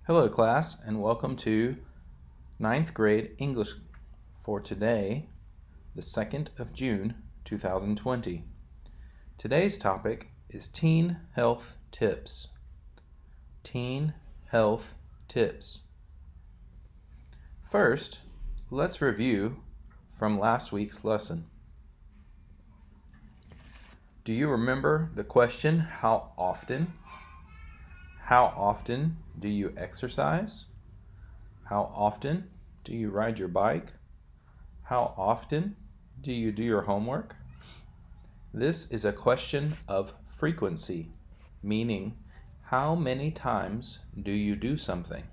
Hello class, and welcome to 9th grade English for today, the 2nd of June, 2020. Today's topic is teen health tips. Teen health tips. First, let's review from last week's lesson. Do you remember the question, how often? How often do you exercise? How often do you ride your bike? How often do you do your homework? This is a question of frequency, meaning how many times do you do something?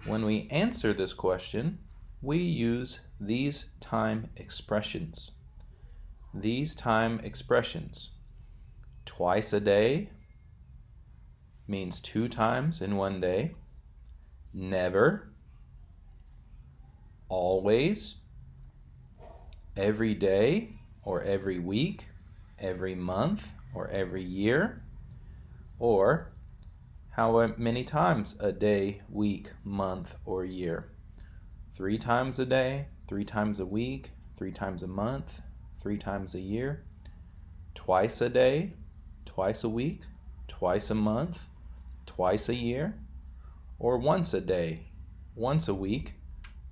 When we answer this question, we use these time expressions. These time expressions. Twice a day means 2 times in one day. Never. Always. Every day or every week. Every month or every year. Or how many times a day, week, month, or year? 3 times a day, 3 times a week, 3 times a month, 3 times a year. Twice a day, twice a week, twice a month, twice a year, or once a day, once a week,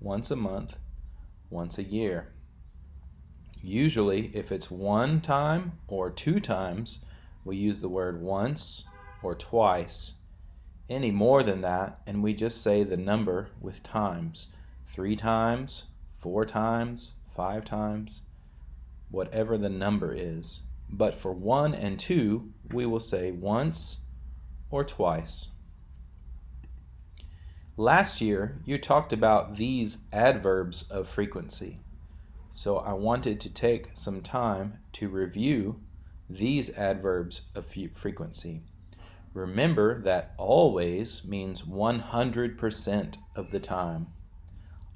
once a month, once a year. Usually, if it's 1 time or 2 times, we use the word once or twice. Any more than that, and we just say the number with times. 3 times, 4 times, 5 times, whatever the number is. But for 1 and 2, we will say once or twice. Last year, you talked about these adverbs of frequency. So I wanted to take some time to review these adverbs of frequency. Remember that always means 100% of the time.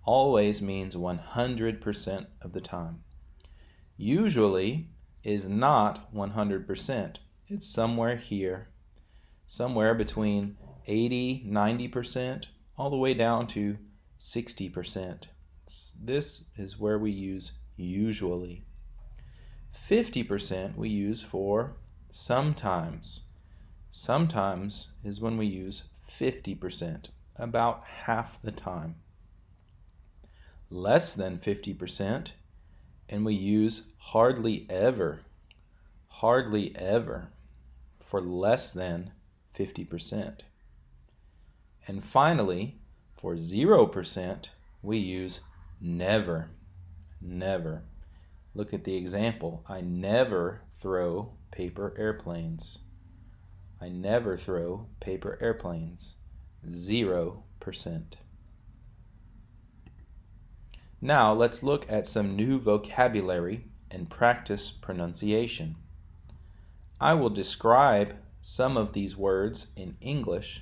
Always means 100% of the time. Usually is not 100%. It's somewhere here. Somewhere between 80, 90%, all the way down to 60%. This is where we use usually. 50% we use for sometimes. Sometimes is when we use 50%, about half the time. Less than 50%, and we use hardly ever. Hardly ever for less than 50%. And finally, for 0%, we use never. Never. Look at the example. I never throw paper airplanes. I never throw paper airplanes. 0%. Now let's look at some new vocabulary and practice pronunciation. I will describe some of these words in English,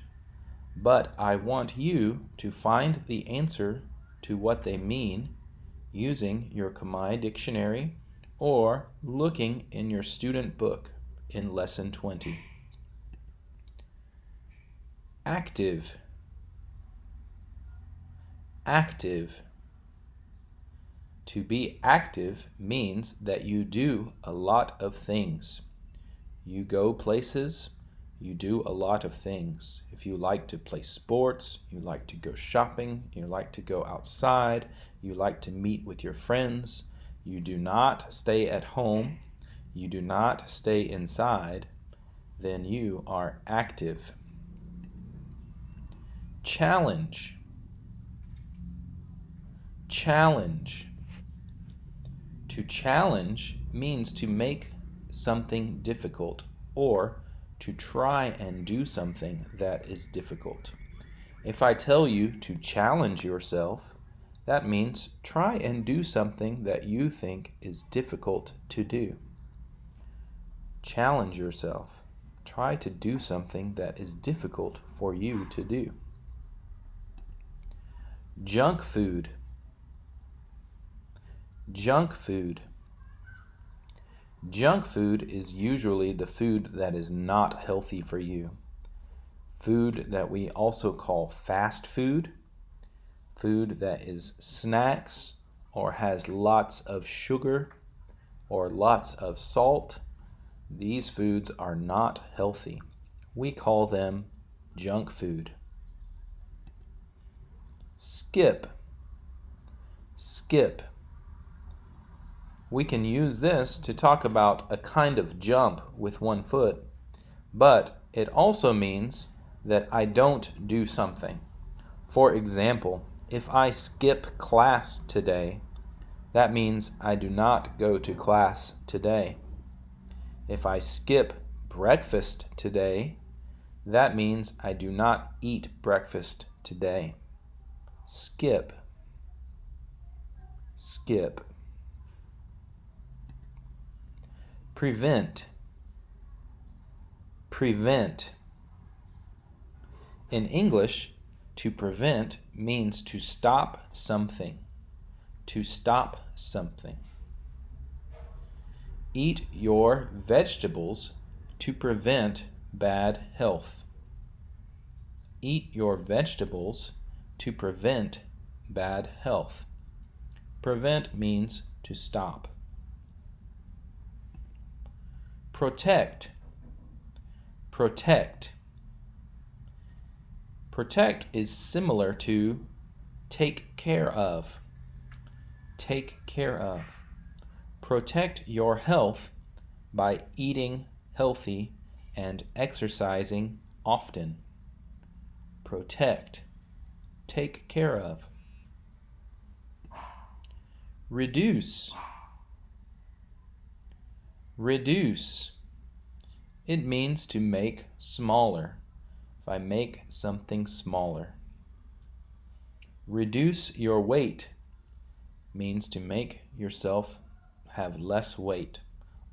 but I want you to find the answer to what they mean using your Kamai dictionary or looking in your student book in lesson 20. Active. Active. To be active means that you do a lot of things. You go places, you do a lot of things. If you like to play sports, you like to go shopping, you like to go outside, you like to meet with your friends, you do not stay at home, you do not stay inside, then you are active. Challenge. Challenge. To challenge means to make something difficult or to try and do something that is difficult. If I tell you to challenge yourself, that means try and do something that you think is difficult to do. Challenge yourself. Try to do something that is difficult for you to do. Junk food. Junk food. Junk food is usually the food that is not healthy for you. Food that we also call fast food, food that is snacks or has lots of sugar or lots of salt. These foods are not healthy. We call them junk food. Skip. Skip. We can use this to talk about a kind of jump with one foot, but it also means that I don't do something. For example, if I skip class today, that means I do not go to class today. If I skip breakfast today, that means I do not eat breakfast today. Skip. Skip. Prevent. Prevent. In English, to prevent means to stop something. To stop something. Eat your vegetables to prevent bad health. Eat your vegetables to prevent bad health. Prevent means to stop. Protect. Protect. Protect is similar to take care of. Take care of. Protect your health by eating healthy and exercising often. Protect. Take care of. Reduce. Reduce. It means to make smaller. If I make something smaller. Reduce your weight means to make yourself have less weight.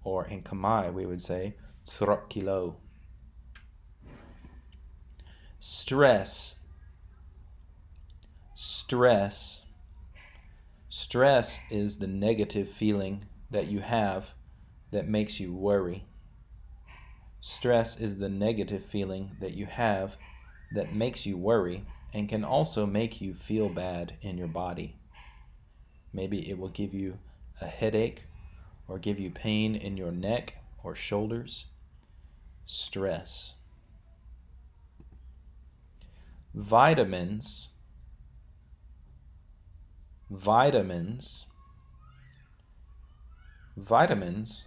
Or in Khmer we would say, srok kilo. Stress. Stress. Stress is the negative feeling that you have that makes you worry. Stress is the negative feeling that you have that makes you worry and can also make you feel bad in your body. Maybe it will give you a headache or give you pain in your neck or shoulders. Stress. Vitamins. Vitamins. Vitamins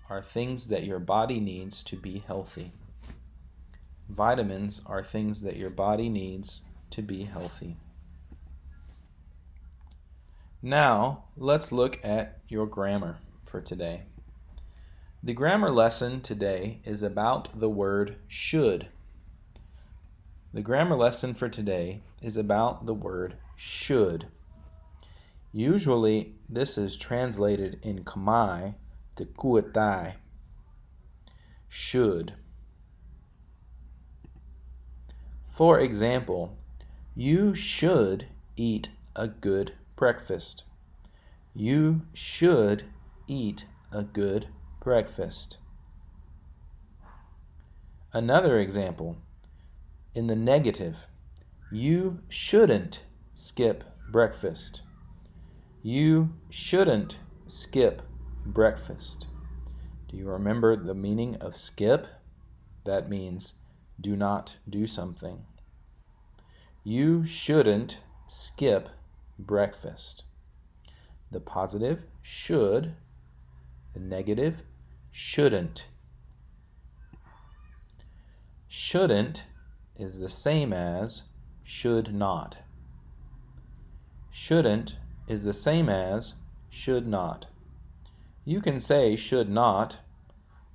are things that your body needs to be healthy. Vitamins are things that your body needs to be healthy. Now, let's look at your grammar for today. The grammar lesson today is about the word should. The grammar lesson for today is about the word should. Usually, this is translated in Khmer to kuatai. Should. For example, you should eat a good breakfast. You should eat a good breakfast. Another example, in the negative, you shouldn't skip breakfast. You shouldn't skip breakfast. Do you remember the meaning of skip? That means do not do something. You shouldn't skip breakfast. The positive, should. The negative, shouldn't. Shouldn't is the same as should not. Shouldn't is the same as should not. You can say should not,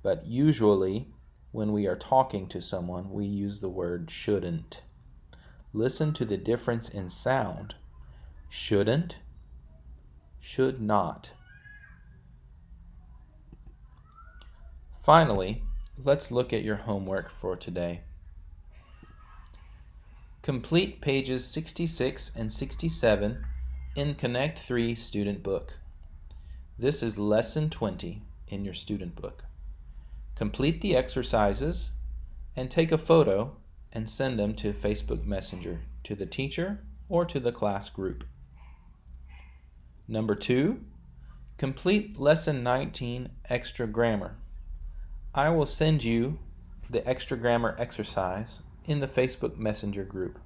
but usually when we are talking to someone, we use the word shouldn't. Listen to the difference in sound. Shouldn't, should not. Finally, let's look at your homework for today. Complete pages 66 and 67 in Connect 3 student book. This is lesson 20 in your student book. Complete the exercises and take a photo and send them to Facebook Messenger to the teacher or to the class group. Number 2, complete Lesson 19 Extra Grammar. I will send you the extra grammar exercise in the Facebook Messenger group.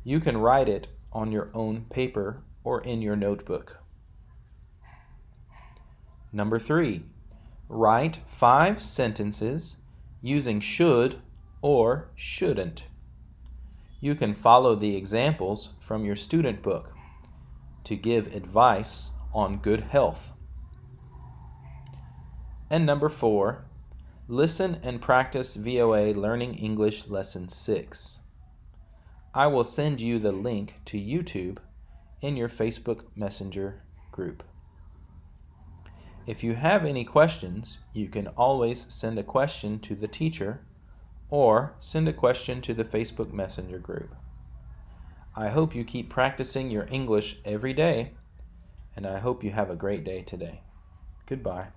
You can write it on your own paper or in your notebook. Number 3, write 5 sentences using should or shouldn't. You can follow the examples from your student book to give advice on good health. And number 4, listen and practice VOA Learning English Lesson 6. I will send you the link to YouTube in your Facebook Messenger group. If you have any questions, you can always send a question to the teacher or send a question to the Facebook Messenger group. I hope you keep practicing your English every day, and I hope you have a great day today. Goodbye.